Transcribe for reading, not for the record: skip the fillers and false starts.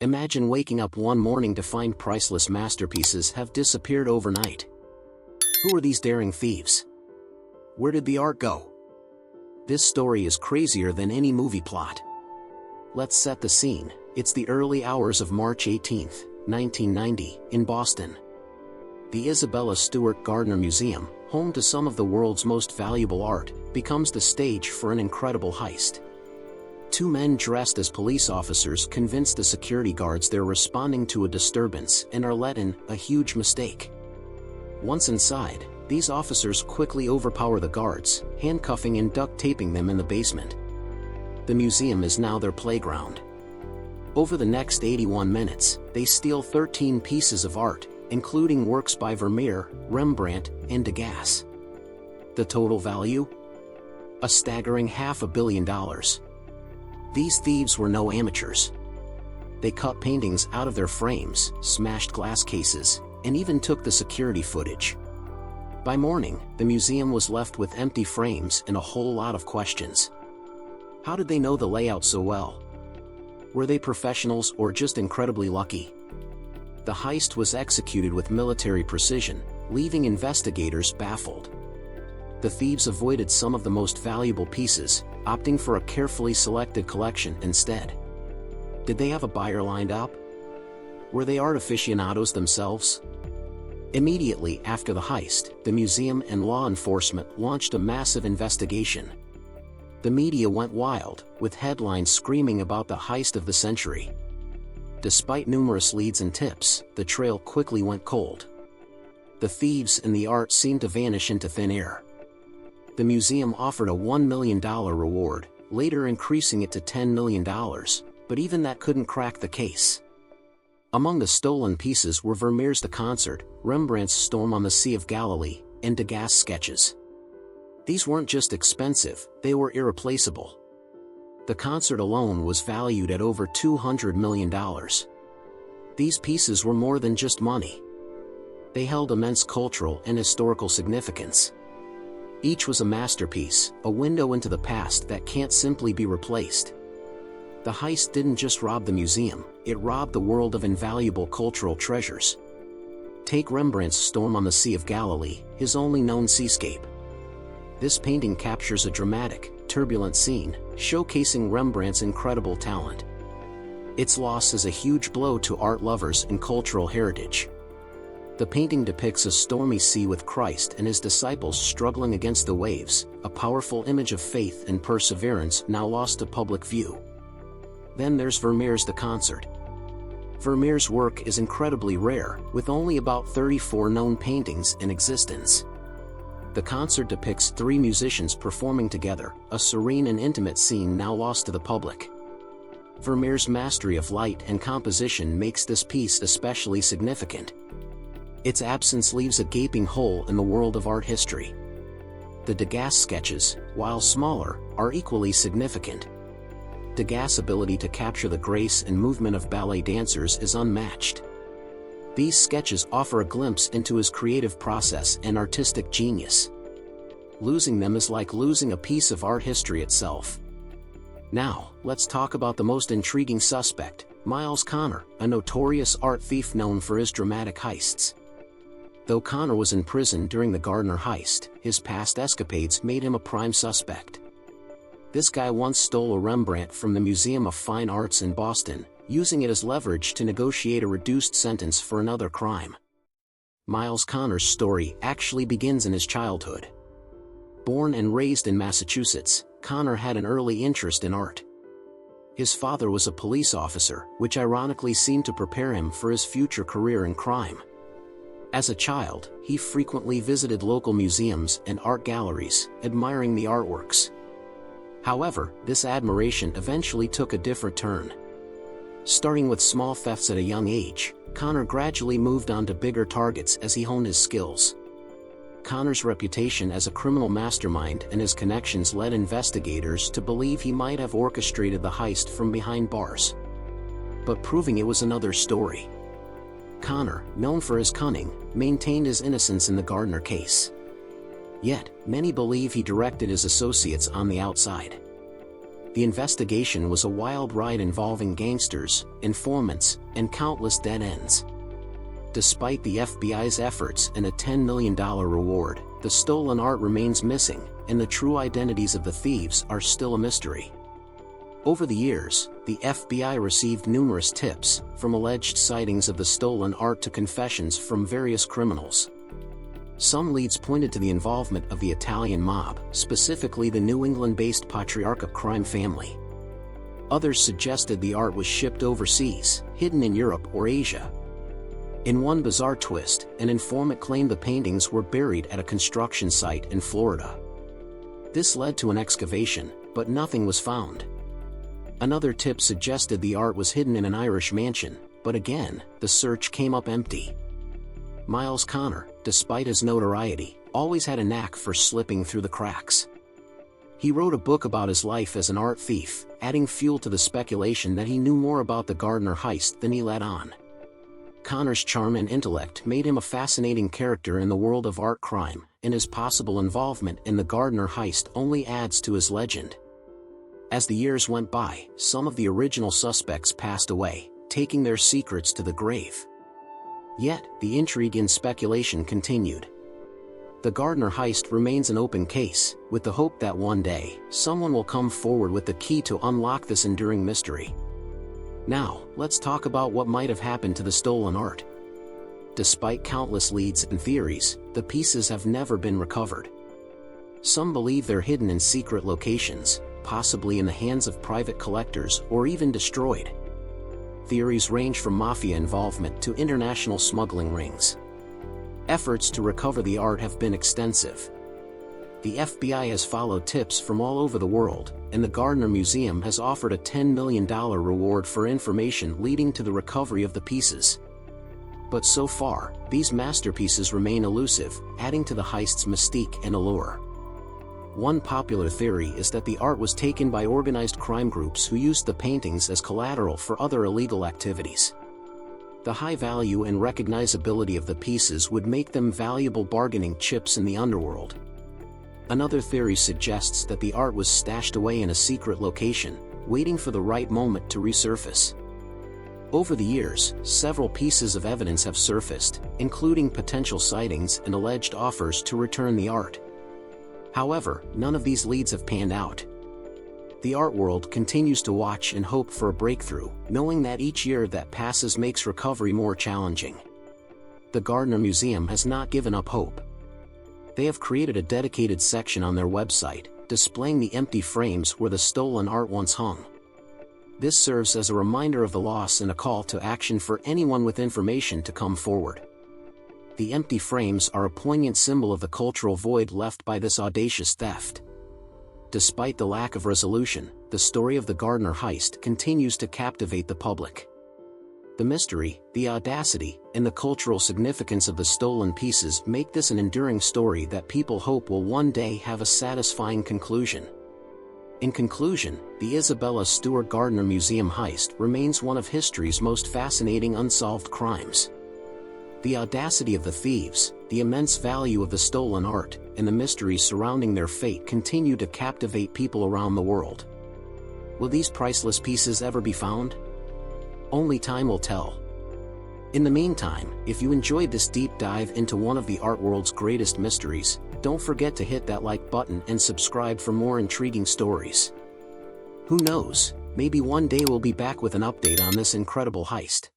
Imagine waking up one morning to find priceless masterpieces have disappeared overnight. Who are these daring thieves? Where did the art go? This story is crazier than any movie plot. Let's set the scene. It's the early hours of March 18, 1990, in Boston. The Isabella Stewart Gardner Museum, home to some of the world's most valuable art, becomes the stage for an incredible heist. Two men dressed as police officers convince the security guards they're responding to a disturbance and are let in, a huge mistake. Once inside, these officers quickly overpower the guards, handcuffing and duct taping them in the basement. The museum is now their playground. Over the next 81 minutes, they steal 13 pieces of art, including works by Vermeer, Rembrandt, and Degas. The total value? A staggering $500 million. These thieves were no amateurs. They cut paintings out of their frames, smashed glass cases, and even took the security footage. By morning, the museum was left with empty frames and a whole lot of questions. How did they know the layout so well? Were they professionals or just incredibly lucky? The heist was executed with military precision, leaving investigators baffled. The thieves avoided some of the most valuable pieces, opting for a carefully selected collection instead. Did they have a buyer lined up? Were they art aficionados themselves? Immediately after the heist, the museum and law enforcement launched a massive investigation. The media went wild, with headlines screaming about the heist of the century. Despite numerous leads and tips, the trail quickly went cold. The thieves and the art seemed to vanish into thin air. The museum offered a $1 million reward, later increasing it to $10 million, but even that couldn't crack the case. Among the stolen pieces were Vermeer's The Concert, Rembrandt's Storm on the Sea of Galilee, and Degas' sketches. These weren't just expensive, they were irreplaceable. The Concert alone was valued at over $200 million. These pieces were more than just money. They held immense cultural and historical significance. Each was a masterpiece, a window into the past that can't simply be replaced. The heist didn't just rob the museum, it robbed the world of invaluable cultural treasures. Take Rembrandt's Storm on the Sea of Galilee, his only known seascape. This painting captures a dramatic, turbulent scene, showcasing Rembrandt's incredible talent. Its loss is a huge blow to art lovers and cultural heritage. The painting depicts a stormy sea with Christ and his disciples struggling against the waves, a powerful image of faith and perseverance now lost to public view. Then there's Vermeer's The Concert. Vermeer's work is incredibly rare, with only about 34 known paintings in existence. The concert depicts three musicians performing together, a serene and intimate scene now lost to the public. Vermeer's mastery of light and composition makes this piece especially significant. Its absence leaves a gaping hole in the world of art history. The Degas sketches, while smaller, are equally significant. Degas' ability to capture the grace and movement of ballet dancers is unmatched. These sketches offer a glimpse into his creative process and artistic genius. Losing them is like losing a piece of art history itself. Now, let's talk about the most intriguing suspect, Myles Connor, a notorious art thief known for his dramatic heists. Though Connor was in prison during the Gardner heist, his past escapades made him a prime suspect. This guy once stole a Rembrandt from the Museum of Fine Arts in Boston, using it as leverage to negotiate a reduced sentence for another crime. Myles Connor's story actually begins in his childhood. Born and raised in Massachusetts, Connor had an early interest in art. His father was a police officer, which ironically seemed to prepare him for his future career in crime. As a child, he frequently visited local museums and art galleries, admiring the artworks. However, this admiration eventually took a different turn. Starting with small thefts at a young age, Connor gradually moved on to bigger targets as he honed his skills. Connor's reputation as a criminal mastermind and his connections led investigators to believe he might have orchestrated the heist from behind bars. But proving it was another story. Connor, known for his cunning, maintained his innocence in the Gardner case. Yet, many believe he directed his associates on the outside. the investigation was a wild ride involving gangsters, informants, and countless dead ends. Despite the FBI's efforts and a $10 million reward, the stolen art remains missing, and the true identities of the thieves are still a mystery. Over the years, the FBI received numerous tips, from alleged sightings of the stolen art to confessions from various criminals. Some leads pointed to the involvement of the Italian mob, specifically the New England-based Patriarca crime family. Others suggested the art was shipped overseas, hidden in Europe or Asia. In one bizarre twist, an informant claimed the paintings were buried at a construction site in Florida. This led to an excavation, but nothing was found. Another tip suggested the art was hidden in an Irish mansion, but again, the search came up empty. Myles, despite his notoriety, always had a knack for slipping through the cracks. He wrote a book about his life as an art thief, adding fuel to the speculation that he knew more about the Gardner heist than he let on. Connor's charm and intellect made him a fascinating character in the world of art crime, and his possible involvement in the Gardner heist only adds to his legend. As the years went by, some of the original suspects passed away, taking their secrets to the grave. Yet, the intrigue and speculation continued. The Gardner heist remains an open case, with the hope that one day, someone will come forward with the key to unlock this enduring mystery. Now, let's talk about what might have happened to the stolen art. Despite countless leads and theories, the pieces have never been recovered. Some believe they're hidden in secret locations, possibly in the hands of private collectors or even destroyed. Theories range from mafia involvement to international smuggling rings. Efforts to recover the art have been extensive. The FBI has followed tips from all over the world, and the Gardner Museum has offered a $10 million reward for information leading to the recovery of the pieces. But so far, these masterpieces remain elusive, adding to the heist's mystique and allure. One popular theory is that the art was taken by organized crime groups who used the paintings as collateral for other illegal activities. The high value and recognizability of the pieces would make them valuable bargaining chips in the underworld. Another theory suggests that the art was stashed away in a secret location, waiting for the right moment to resurface. Over the years, several pieces of evidence have surfaced, including potential sightings and alleged offers to return the art. However, none of these leads have panned out. The art world continues to watch and hope for a breakthrough, knowing that each year that passes makes recovery more challenging. The Gardner Museum has not given up hope. They have created a dedicated section on their website, displaying the empty frames where the stolen art once hung. This serves as a reminder of the loss and a call to action for anyone with information to come forward. The empty frames are a poignant symbol of the cultural void left by this audacious theft. Despite the lack of resolution, the story of the Gardner heist continues to captivate the public. The mystery, the audacity, and the cultural significance of the stolen pieces make this an enduring story that people hope will one day have a satisfying conclusion. In conclusion, the Isabella Stewart Gardner Museum heist remains one of history's most fascinating unsolved crimes. The audacity of the thieves, the immense value of the stolen art, and the mysteries surrounding their fate continue to captivate people around the world. Will these priceless pieces ever be found? Only time will tell. In the meantime, if you enjoyed this deep dive into one of the art world's greatest mysteries, don't forget to hit that like button and subscribe for more intriguing stories. Who knows, maybe one day we'll be back with an update on this incredible heist.